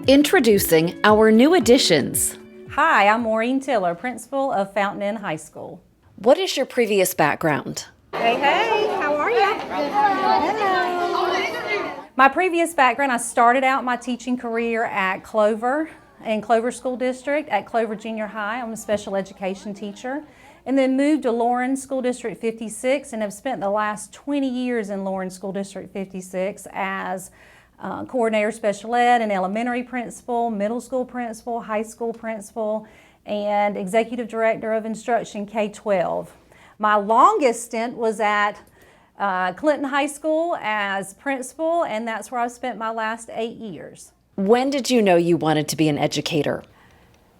Introducing our new additions. Hi, I'm Maureen Tiller, principal of Fountain Inn High School. What is your previous background? Hey, how are you? Hello. My previous background, I started out my teaching career at Clover, in Clover School District, at Clover Junior High. I'm a special education teacher. And then moved to Lawrence School District 56 and have spent the last 20 years in Lawrence School District 56 as coordinator special ed and elementary principal, middle school principal, high school principal, and executive director of instruction K-12. My longest stint was at Clinton High School as principal, and that's where I've spent my last 8 years. When did you know you wanted to be an educator?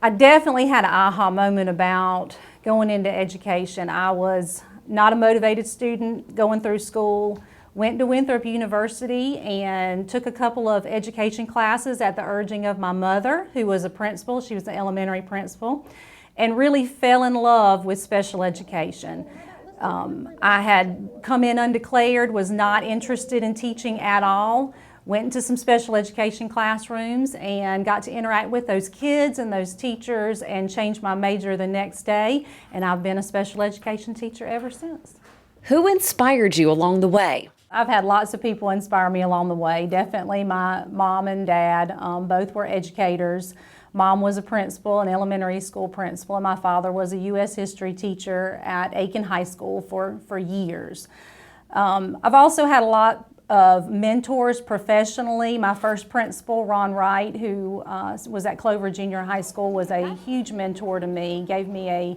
I definitely had an aha moment about going into education. I was not a motivated student going through school, went to Winthrop University and took a couple of education classes at the urging of my mother, who was a principal. She was an elementary principal, and really fell in love with special education. I had come in undeclared, was not interested in teaching at all, went into some special education classrooms and got to interact with those kids and those teachers and changed my major the next day, and I've been a special education teacher ever since. Who inspired you along the way? I've had lots of people inspire me along the way. Definitely my mom and dad, both were educators. Mom was a principal, an elementary school principal, and my father was a U.S. history teacher at Aiken High School for years. I've also had a lot of mentors professionally. My first principal, Ron Wright, who was at Clover Junior High School, was a huge mentor to me, gave me a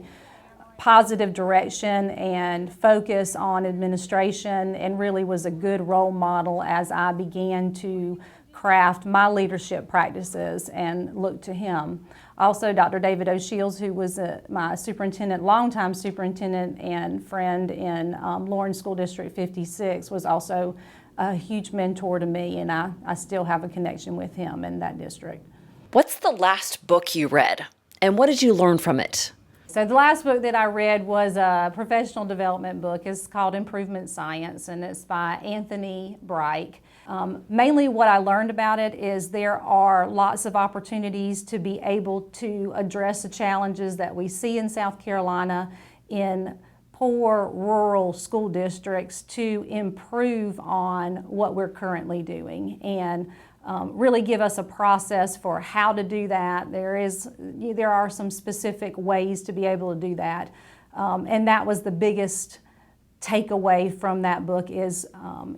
positive direction and focus on administration, and really was a good role model as I began to craft my leadership practices and look to him. Also, Dr. David O'Shields, who was my superintendent, longtime superintendent and friend in Lawrence School District 56, was also a huge mentor to me, and I still have a connection with him in that district. What's the last book you read, and what did you learn from it? So the last book that I read was a professional development book. It's called Improvement Science, and it's by Anthony Bright. Mainly what I learned about it is there are lots of opportunities to be able to address the challenges that we see in South Carolina in poor rural school districts to improve on what we're currently doing, and really give us a process for how to do that. There are some specific ways to be able to do that, and that was the biggest takeaway from that book is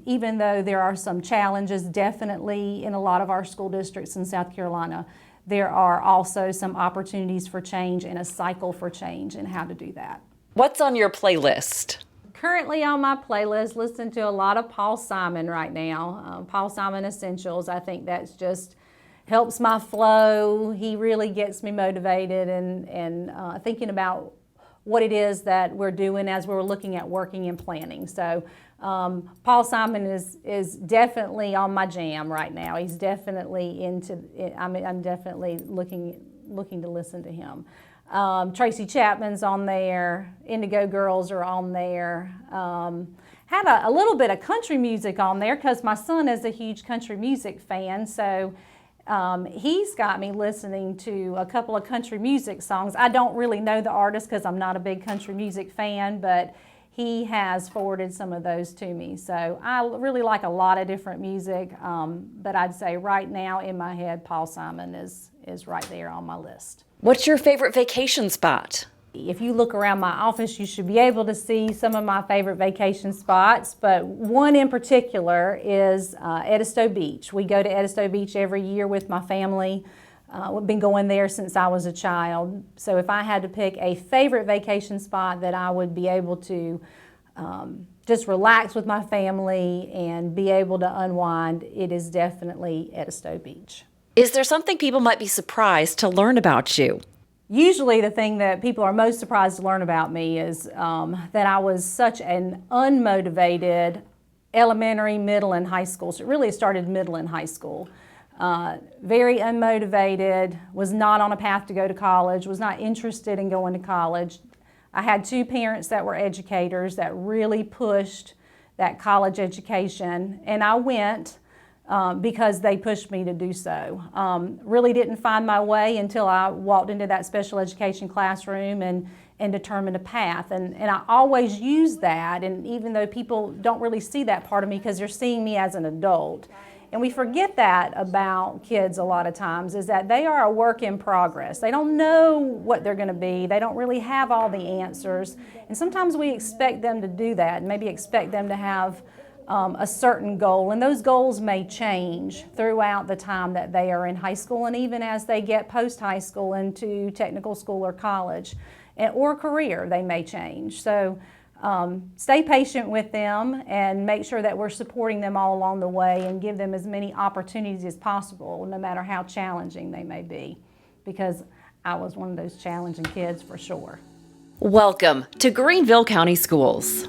even though there are some challenges definitely in a lot of our school districts in South Carolina, there are also some opportunities for change and a cycle for change and how to do that. What's on your playlist? Currently on my playlist, listening to a lot of Paul Simon right now. Paul Simon Essentials. I think that's just helps my flow. He really gets me motivated and thinking about what it is that we're doing as we're looking at working and planning. So Paul Simon is definitely on my jam right now. He's definitely I'm definitely looking to listen to him. Tracy Chapman's on there, Indigo Girls are on there. Had a little bit of country music on there because my son is a huge country music fan, so he's got me listening to a couple of country music songs. I don't really know the artist because I'm not a big country music fan, but he has forwarded some of those to me. So I really like a lot of different music, but I'd say right now in my head, Paul Simon is right there on my list. What's your favorite vacation spot? If you look around my office, you should be able to see some of my favorite vacation spots, but one in particular is Edisto Beach. We go to Edisto Beach every year with my family. We've been going there since I was a child. So if I had to pick a favorite vacation spot that I would be able to just relax with my family and be able to unwind, it is definitely Edisto Beach. Is there something people might be surprised to learn about you? Usually the thing that people are most surprised to learn about me is that I was such an unmotivated elementary, middle, and high school. So it really started middle and high school. Very unmotivated, was not on a path to go to college, was not interested in going to college. I had two parents that were educators that really pushed that college education, and I went because they pushed me to do so. Really didn't find my way until I walked into that special education classroom and determined a path. And I always use that, and even though people don't really see that part of me because they're seeing me as an adult. And we forget that about kids a lot of times, is that they are a work in progress. They don't know what they're going to be. They don't really have all the answers. And sometimes we expect them to do that, and maybe expect them to have a certain goal. And those goals may change throughout the time that they are in high school, and even as they get post-high school into technical school or college, or career, they may change. So stay patient with them and make sure that we're supporting them all along the way and give them as many opportunities as possible, no matter how challenging they may be, because I was one of those challenging kids for sure. Welcome to Greenville County Schools.